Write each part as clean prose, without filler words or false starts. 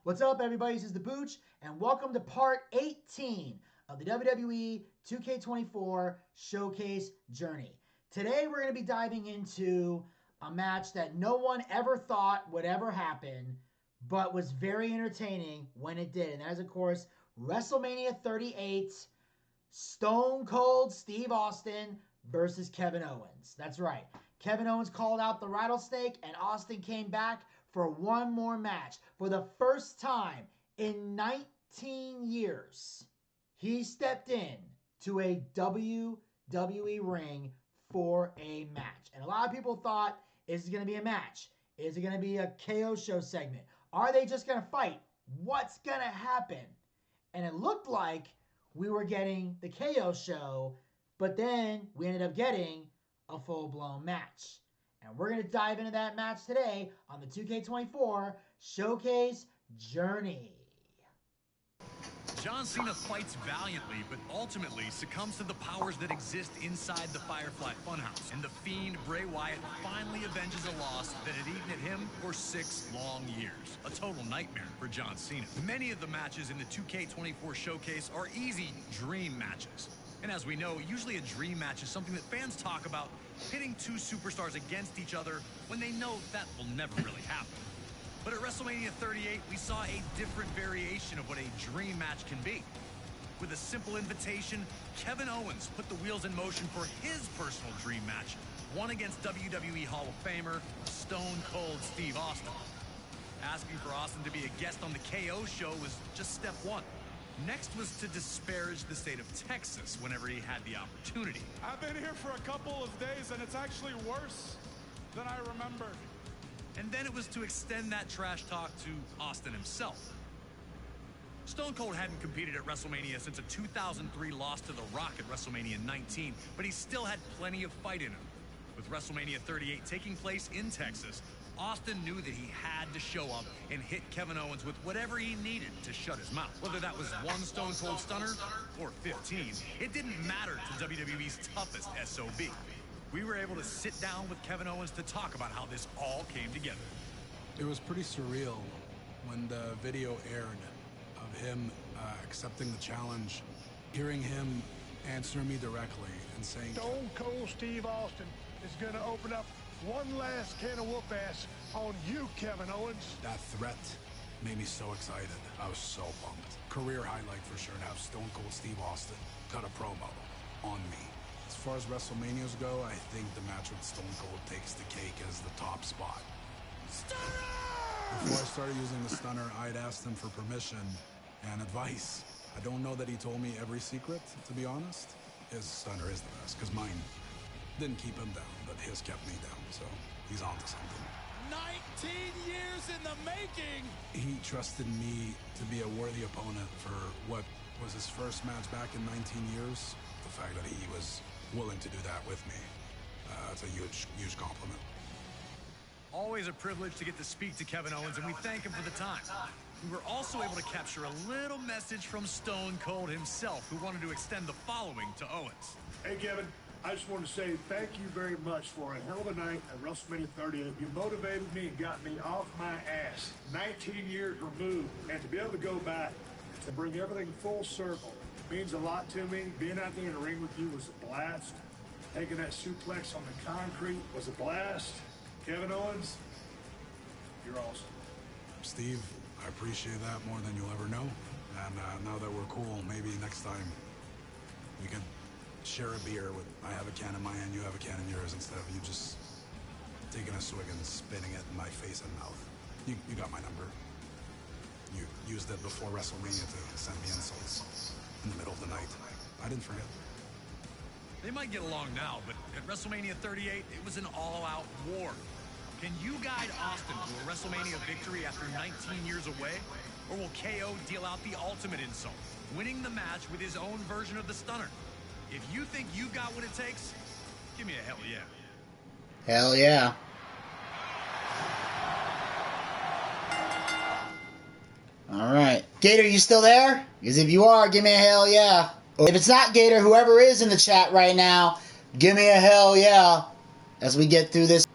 What's up, everybody? This is the Booch, and welcome to part 18 of the WWE 2K24 Showcase Journey. Today, we're going to be diving into a match that no one ever thought would ever happen, but was very entertaining when it did. And that is, of course, WrestleMania 38, Stone Cold Steve Austin versus Kevin Owens. That's right. Kevin Owens called out the rattlesnake, and Austin came back for one more match. For the first time in 19 years, he stepped in to a WWE ring for a match. And a lot of people thought, is it going to be a match? Is it going to be a KO show segment? Are they just going to fight? What's going to happen? And it looked like we were getting the KO show, but then we ended up getting a full-blown match. And we're going to dive into that match today on the 2K24 Showcase Journey. John Cena fights valiantly, but ultimately succumbs to the powers that exist inside the Firefly Funhouse. And the Fiend, Bray Wyatt, finally avenges a loss that had eaten at him for 6 long years. A total nightmare for John Cena. Many of the matches in the 2K24 Showcase are easy dream matches. And as we know, usually a dream match is something that fans talk about, pitting two superstars against each other when they know that will never really happen. But at WrestleMania 38, we saw a different variation of what a dream match can be. With a simple invitation, Kevin Owens put the wheels in motion for his personal dream match, one against WWE Hall of Famer, Stone Cold Steve Austin. Asking for Austin to be a guest on the KO show was just step one. Next was to disparage the state of Texas whenever he had the opportunity. I've been here for a couple of days, and it's actually worse than I remembered. And then it was to extend that trash talk to Austin himself. Stone Cold hadn't competed at WrestleMania since a 2003 loss to The Rock at WrestleMania 19, but he still had plenty of fight in him. With WrestleMania 38 taking place in Texas, Austin knew that he had to show up and hit Kevin Owens with whatever he needed to shut his mouth. Whether that was one Stone Cold Stunner or 15, it didn't matter to WWE's toughest SOB. We were able to sit down with Kevin Owens to talk about how this all came together. It was pretty surreal when the video aired of him accepting the challenge, hearing him answer me directly and saying, Stone Cold Steve Austin is going to open up one last can of whoop ass on you, Kevin Owens. That threat made me so excited. I was so pumped. Career highlight for sure to have Stone Cold Steve Austin cut a promo on me. As far as WrestleManias go, I think the match with Stone Cold takes the cake as the top spot. Stunner! Before I started using the stunner, I'd asked him for permission and advice. I don't know that he told me every secret, to be honest. His stunner is the best, because mine didn't keep him down, but his kept me down, so he's on to something. 19 years in the making! He trusted me to be a worthy opponent for what was his first match back in 19 years. The fact that he was willing to do that with me, it's a huge, huge compliment. Always a privilege to get to speak to Kevin Owens, and we thank him for the time. We were also able to capture a little message from Stone Cold himself, who wanted to extend the following to Owens. Hey, Kevin. I just want to say thank you very much for a hell of a night at WrestleMania 38. You motivated me and got me off my ass. 19 years removed, and to be able to go back to bring everything full circle means a lot to me. Being out there in the ring with you was a blast. Taking that suplex on the concrete was a blast. Kevin Owens, you're awesome. Steve, I appreciate that more than you'll ever know. And now that we're cool, maybe next time we can share a beer with, I have a can in my hand, you have a can in yours, instead of you just taking a swig and spitting it in my face and mouth. You got my number. You used it before WrestleMania to send me insults in the middle of the night. I didn't forget. They might get along now, but at WrestleMania 38, it was an all-out war. Can you guide Austin to a WrestleMania victory after 19 years away? Or will KO deal out the ultimate insult, winning the match with his own version of the stunner? If you think you got what it takes, give me a hell yeah. Hell yeah. All right. Gator, you still there? Because if you are, give me a hell yeah. Or if it's not Gator, whoever is in the chat right now, give me a hell yeah as we get through this.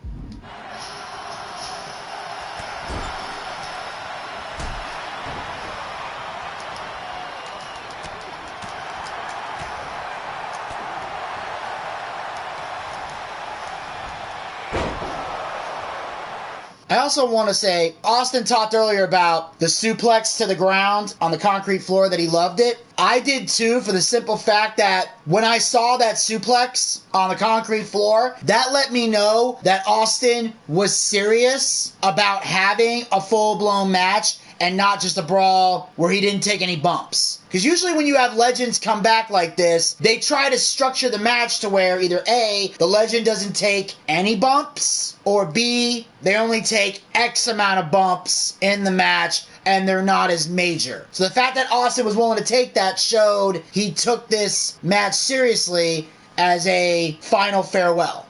I also want to say, Austin talked earlier about the suplex to the ground on the concrete floor, that he loved it. I did too, for the simple fact that when I saw that suplex on the concrete floor, that let me know that Austin was serious about having a full-blown match and not just a brawl where he didn't take any bumps. Because usually when you have legends come back like this, they try to structure the match to where either A, the legend doesn't take any bumps, or B, they only take X amount of bumps in the match and they're not as major. So the fact that Austin was willing to take that showed he took this match seriously as a final farewell.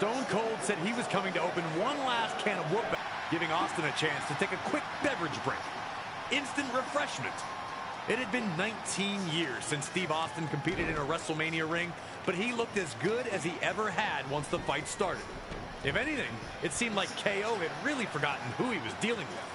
Stone Cold said he was coming to open one last can of whoop, giving Austin a chance to take a quick beverage break. Instant refreshment. It had been 19 years since Steve Austin competed in a WrestleMania ring, but he looked as good as he ever had once the fight started. If anything, it seemed like KO had really forgotten who he was dealing with.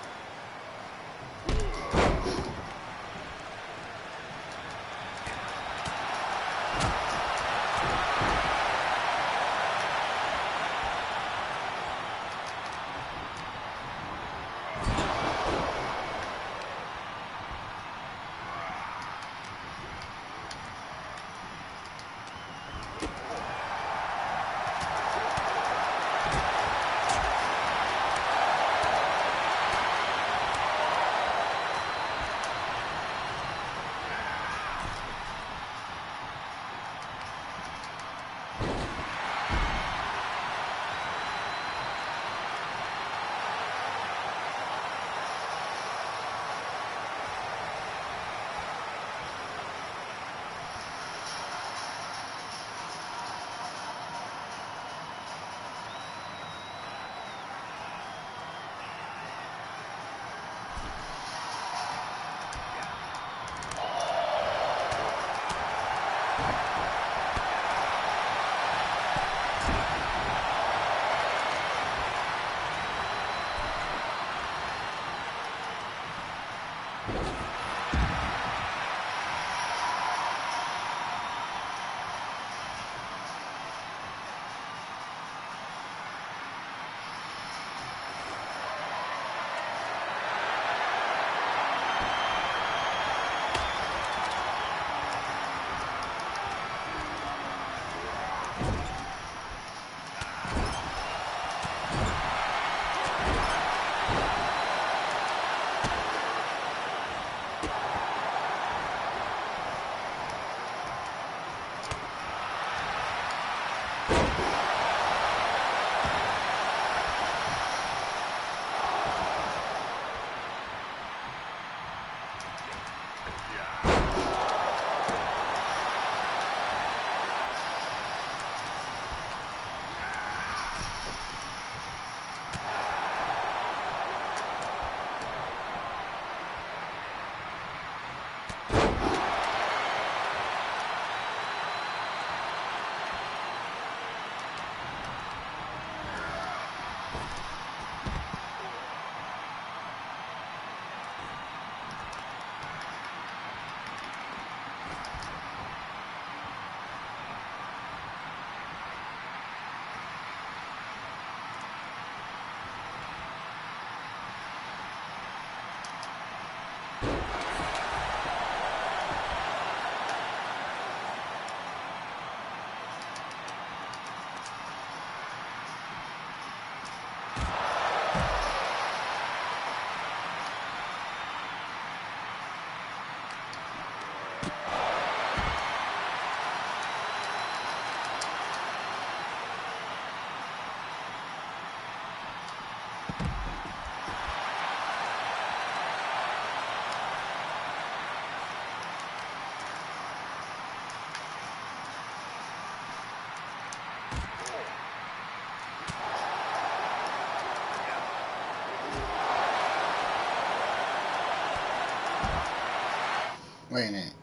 Wait a minute.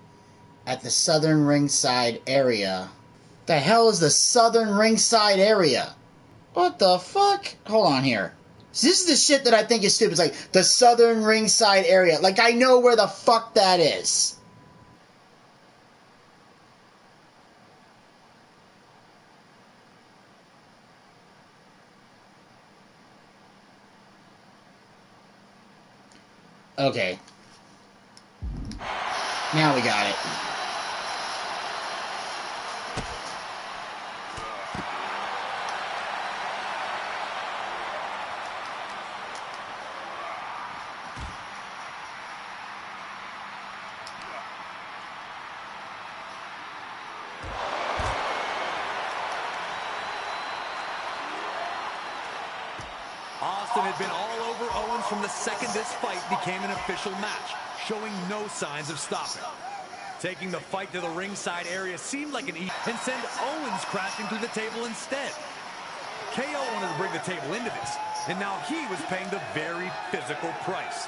At the southern ringside area. The hell is the southern ringside area? What the fuck? Hold on here. So this is the shit that I think is stupid. It's like the southern ringside area. Like, I know where the fuck that is. Okay. Now we got it. Austin had been all over Owens from the second this fight became an official match, showing no signs of stopping. Taking the fight to the ringside area seemed like an easy and send Owens crashing through the table instead. KO wanted to bring the table into this, and now he was paying the very physical price.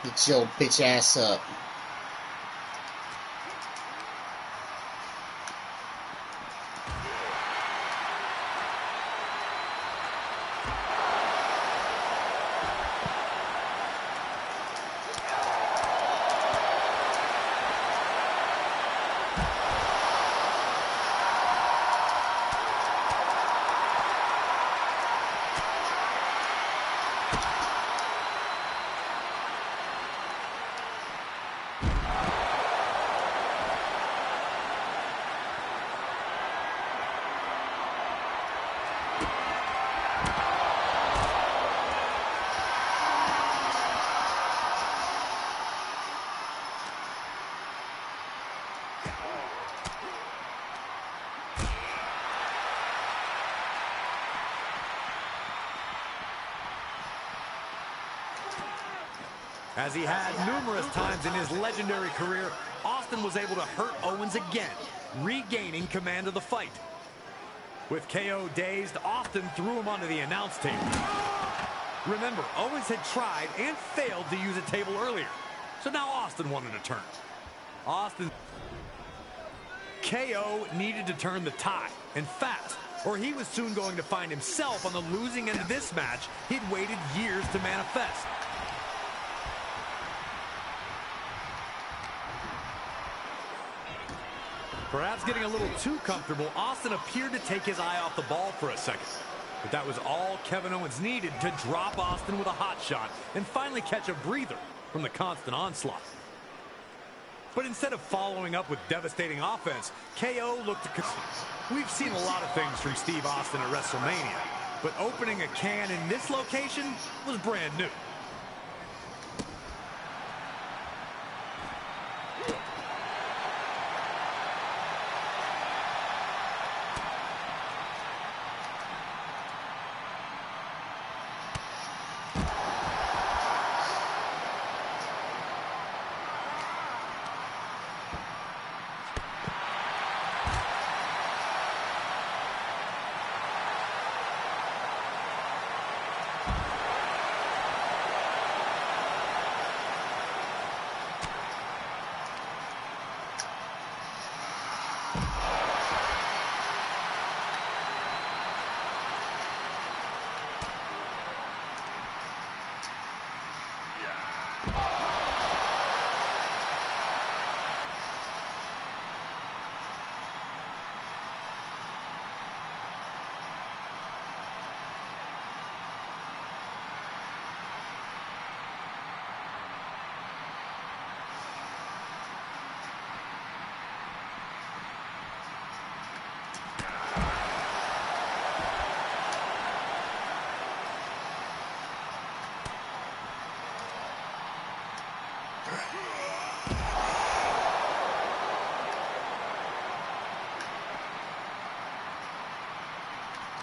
Get your bitch ass up. As he had numerous times in his legendary career, Austin was able to hurt Owens again, regaining command of the fight. With KO dazed, Austin threw him onto the announce table. Remember, Owens had tried and failed to use a table earlier, so now Austin wanted to turn. KO needed to turn the tide, and fast, or he was soon going to find himself on the losing end of this match he'd waited years to manifest. Perhaps getting a little too comfortable, Austin appeared to take his eye off the ball for a second. But that was all Kevin Owens needed to drop Austin with a hot shot and finally catch a breather from the constant onslaught. But instead of following up with devastating offense, KO looked to... We've seen a lot of things from Steve Austin at WrestleMania, but opening a can in this location was brand new.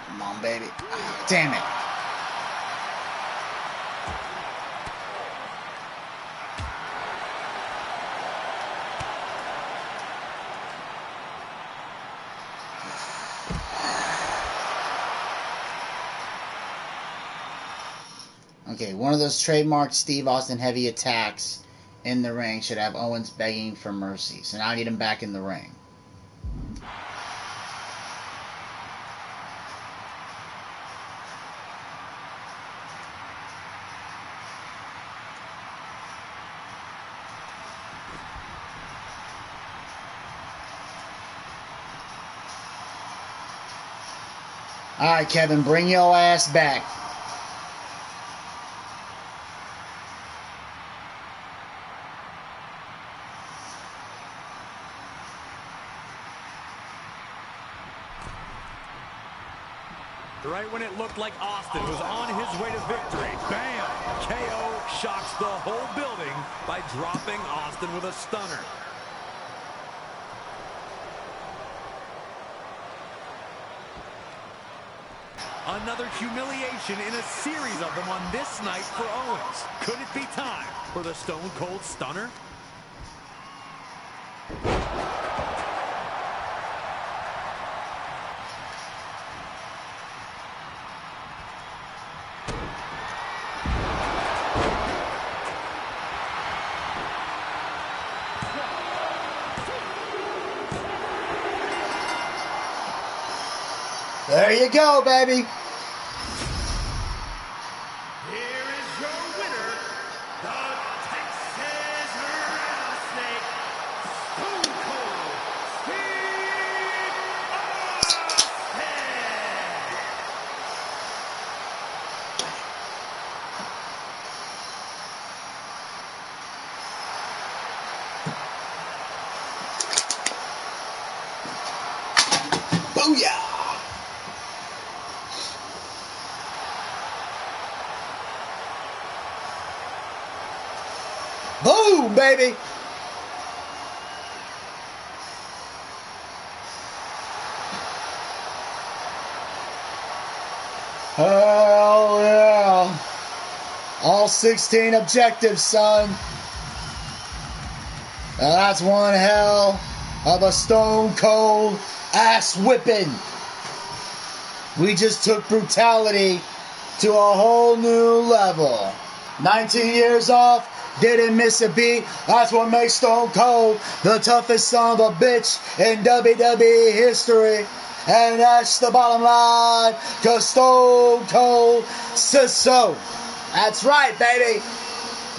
Come on, baby. Oh, damn it. Okay, one of those trademark Steve Austin heavy attacks in the ring should have Owens begging for mercy. So now I need him back in the ring. Alright, Kevin, bring your ass back. Right when it looked like Austin was on his way to victory, bam! KO shocks the whole building by dropping Austin with a stunner. Another humiliation in a series of them on this night for Owens. Could it be time for the Stone Cold Stunner? There you go, baby. Here is your winner, the Texas Rattlesnake, Stone Cold Steve Austin. Booyah! Boom, baby! Hell yeah! All 16 objectives, son. Now that's one hell of a Stone Cold ass whipping. We just took brutality to a whole new level. 19 years off. Didn't miss a beat. That's what makes Stone Cold the toughest son of a bitch in WWE history. And that's the bottom line. Cause Stone Cold says so. That's right, baby.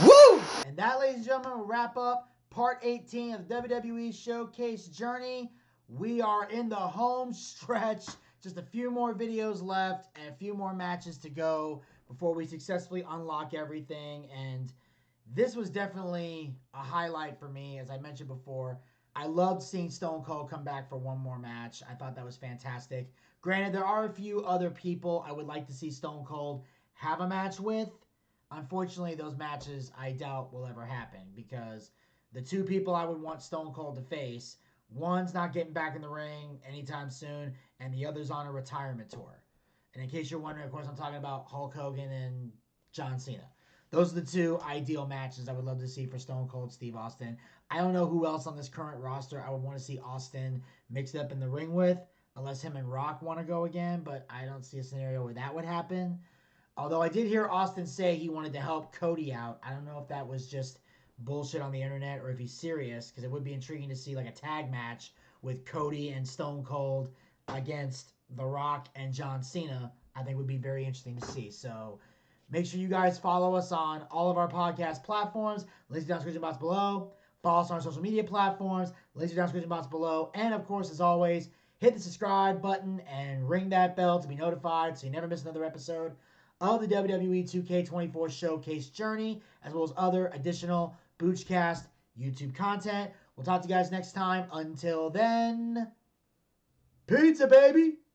Woo! And that, ladies and gentlemen, will wrap up part 18 of the WWE Showcase journey. We are in the home stretch. Just a few more videos left and a few more matches to go before we successfully unlock everything and this was definitely a highlight for me. As I mentioned before, I loved seeing Stone Cold come back for one more match. I thought that was fantastic. Granted, there are a few other people I would like to see Stone Cold have a match with. Unfortunately, those matches I doubt will ever happen because the two people I would want Stone Cold to face, one's not getting back in the ring anytime soon, and the other's on a retirement tour. And in case you're wondering, of course, I'm talking about Hulk Hogan and John Cena. Those are the two ideal matches I would love to see for Stone Cold Steve Austin. I don't know who else on this current roster I would want to see Austin mixed up in the ring with, unless him and Rock want to go again, but I don't see a scenario where that would happen. Although I did hear Austin say he wanted to help Cody out. I don't know if that was just bullshit on the internet or if he's serious, because it would be intriguing to see like a tag match with Cody and Stone Cold against The Rock and John Cena. I think would be very interesting to see. So make sure you guys follow us on all of our podcast platforms. Links are down in the description box below. Follow us on our social media platforms. Links are down in the description box below. And of course, as always, hit the subscribe button and ring that bell to be notified so you never miss another episode of the WWE 2K24 Showcase Journey, as well as other additional Boochcast YouTube content. We'll talk to you guys next time. Until then, pizza, baby!